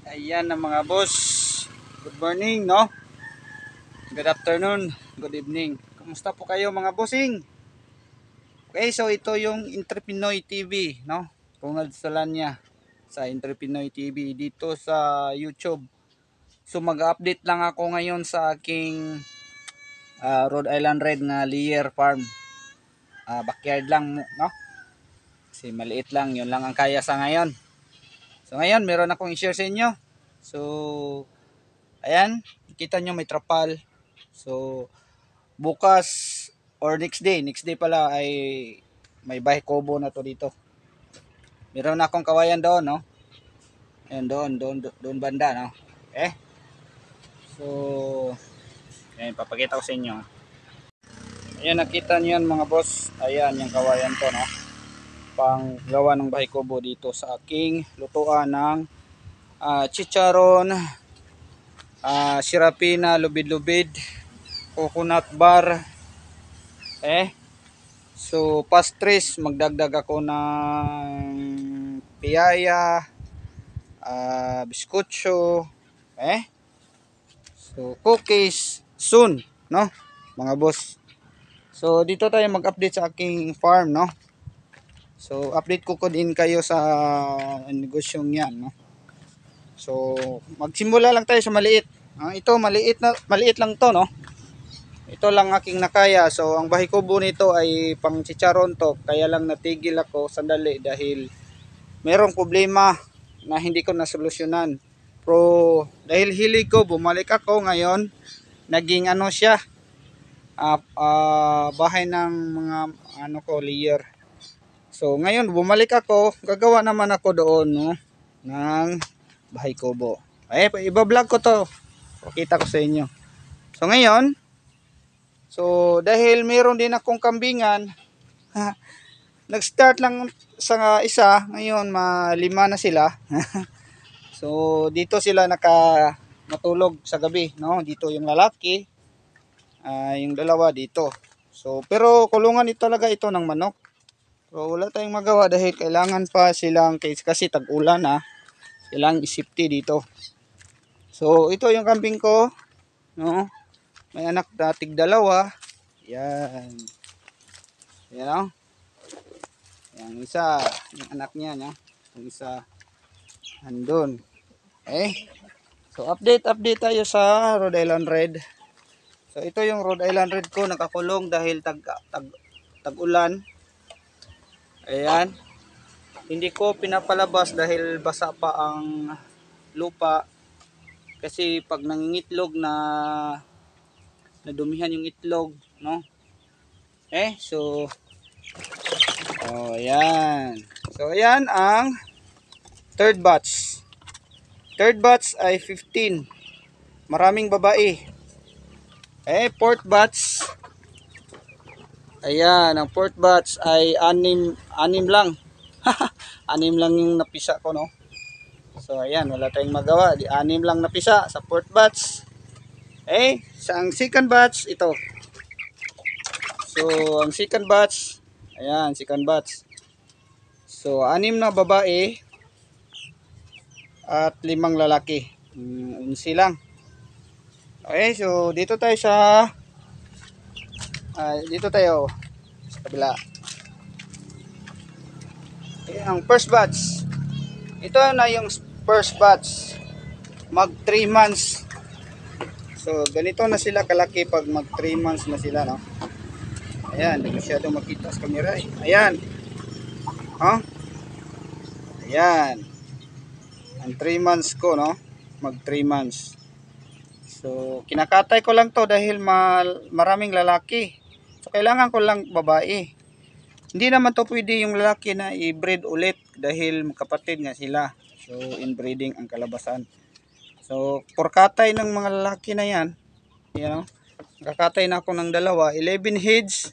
Ayan na mga boss. Good morning, no? Good afternoon, good evening. Kumusta po kayo mga bossing? Okay, so ito yung Entrepinoy TV, no? Pungad niya sa Entrepinoy TV dito sa YouTube. So mag-update lang ako ngayon sa aking Rhode Island Red na layer farm. Backyard lang, no? Kasi maliit lang, yun lang ang kaya sa ngayon. So ngayon, meron akong i-share sa inyo. So ayan, kita nyo may trapal. So bukas or next day pala ay may bahay kubo na to dito. Meron na akong kawayan doon, no? Ayan, doon banda, no? So ayan, papakita ko sa inyo. Ayan, nakita niyo yan mga boss. Ayan, yung kawayan to, no? Pang gawa ng bahay kubo dito sa aking lutuan ng chicharon, sirapina, lubid-lubid, coconut bar. So pastries, magdagdag ako ng piyaya, biskutso, so cookies soon, no mga boss. So dito tayo mag-update sa aking farm, no? So update ko din kayo sa negosyong yan, no? So magsimula lang tayo sa maliit. Ito maliit lang to, no? Ito lang aking nakaya. So ang bahay kubo nito ay pang chicharon to, kaya lang natigil ako sandali dahil merong problema na hindi ko nasolusyonan. Pero dahil hilig ko, bumalik ako ngayon. Naging ano siya, bahay ng mga layer. So ngayon bumalik ako, gagawa naman ako doon, no, ng bahay kubo. Iba-vlog ko to. Pakita ko sa inyo. So ngayon, dahil meron din akong kambingan, nag-start lang sa isa, ngayon malima na sila. So dito sila matulog sa gabi, no? Dito yung lalaki, yung dalawa dito. So pero kulungan ito talaga ito ng manok. So wala tayong magawa dahil kailangan pa silang kasi tag-ulan, kailangan i-safety dito. So ito yung kambing ko, no? May anak dating dalawa. Yan. Yan, no? Yung isa, yung anak niya, no? Yung isa andun. So update tayo sa Rhode Island Red. So ito yung Rhode Island Red ko, nakakulong dahil tag-ulan. Ayan. Hindi ko pinapalabas dahil basa pa ang lupa. Kasi pag nangingitlog na nadumihan yung itlog, no? Ayan. So ayan ang third batch. Third batch ay 15. Maraming babae. Fourth batch. Ayan, ang fourth batch ay anim lang. Anim lang yung napisa ko, no? So ayan, wala tayong magawa. Anim lang napisa sa fourth batch. Sa ang second batch ito. So ang second batch, ayan, second batch. So 6 na babae at 5 lalaki. 11 lang. So dito tayo sa kabila. Ang first batch. Ito na yung first batch. Mag 3 months. So ganito na sila kalaki pag mag 3 months na sila, no? Ayan, hindi masyadong makita sa camera. Ayan. Ayan. Ang 3 months ko, no? Mag 3 months. So kinakatay ko lang to dahil maraming lalaki. So kailangan ko lang babae. Hindi naman to pwede yung lalaki na i-breed ulit dahil magkapatid nga sila. So inbreeding ang kalabasan. So porkatay ng mga lalaki na yan, kakatay na ako ng dalawa, 11 heads.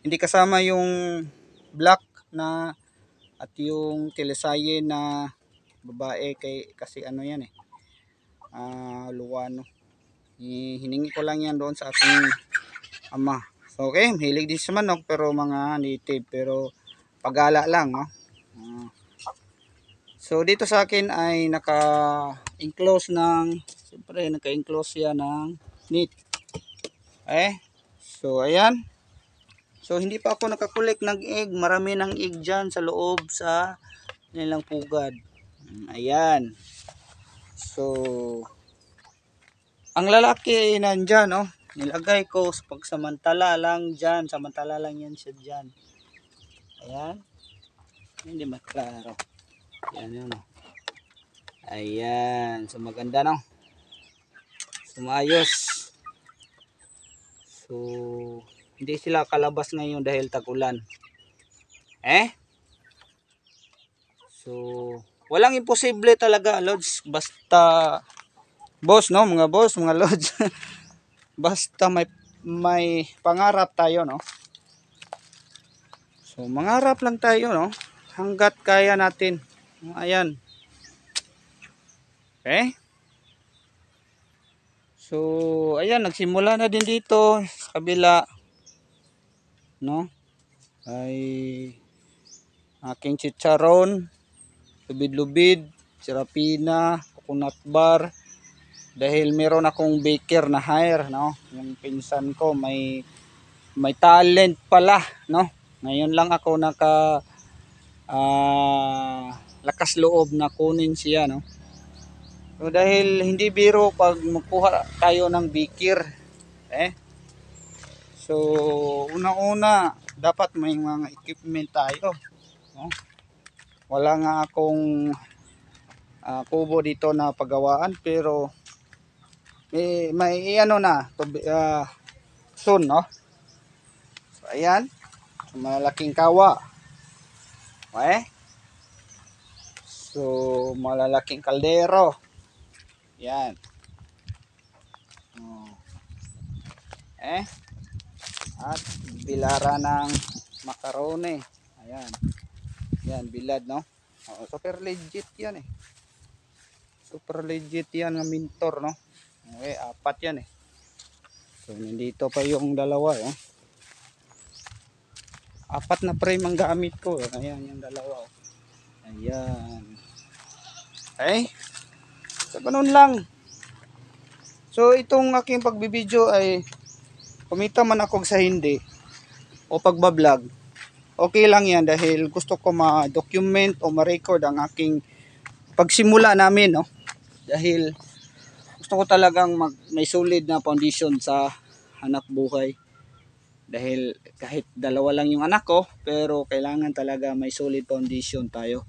Hindi kasama yung black na at yung telesaye na babae kasi yan luwano. Hiningi ko lang yan doon sa aking ama. So, mahilig din sa manok pero mga native, pero pagala lang, no? So dito sa akin ay naka-enclose ng, siyempre naka-enclose siya ng net. So ayan. So hindi pa ako nakakulik ng egg. Marami ng egg dyan sa loob sa nilang pugad. Ayan. So ang lalaki ay nandyan, no? Nilagay ko sa pagsamantala lang dyan. Samantala lang yan siya dyan. Ayan. Hindi maklaro. Ayan yun, no? Ayan. So maganda, no? Sumayos. So hindi sila kalabas ngayon dahil tag-ulan. So walang imposible talaga, Lods. Basta boss, no? Mga boss, mga Lods. Basta may pangarap tayo, no? So mangarap lang tayo, no? Hanggat kaya natin. Ayan. So ayan, nagsimula na din dito sa kabila, no? Ay aking chicharon, lubid-lubid, sirapina, coconut bar. Dahil meron akong baker na hire, no? Yung pinsan ko may talent pala, no? Ngayon lang ako lakas loob na kunin siya, no? So dahil hindi biro pag magkuha tayo ng baker, so una-una dapat may mga equipment tayo, no? Wala nga akong kubo dito na pagawaan, pero may ano na soon, no? So ayan, so, malalaking kawa, so malalaking kaldero, yan, at bilara ng macaroni, ayan, yan bilad, no? Super legit yan, super legit yan ng Mintor, no? Apat yan, so nandito pa yung dalawa, apat na frame ang gamit ko, ayan yung dalawa, ayan, so ganun lang. So itong aking pagbibideo ay kumita man ako sa hindi o pagbablog, okay lang yan dahil gusto ko ma-document o ma-record ang aking pagsimula namin, no? Dahil gusto ko talagang may solid na foundation sa hanap buhay. Dahil kahit dalawa lang yung anak ko, pero kailangan talaga may solid foundation tayo.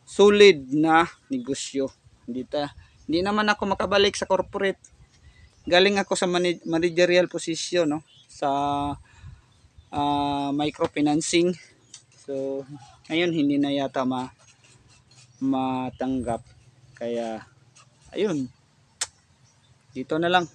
Solid na negosyo. Hindi naman ako makabalik sa corporate. Galing ako sa managerial position, no? Sa microfinancing. So ngayon hindi na yata matanggap. Kaya ayun. Dito na lang.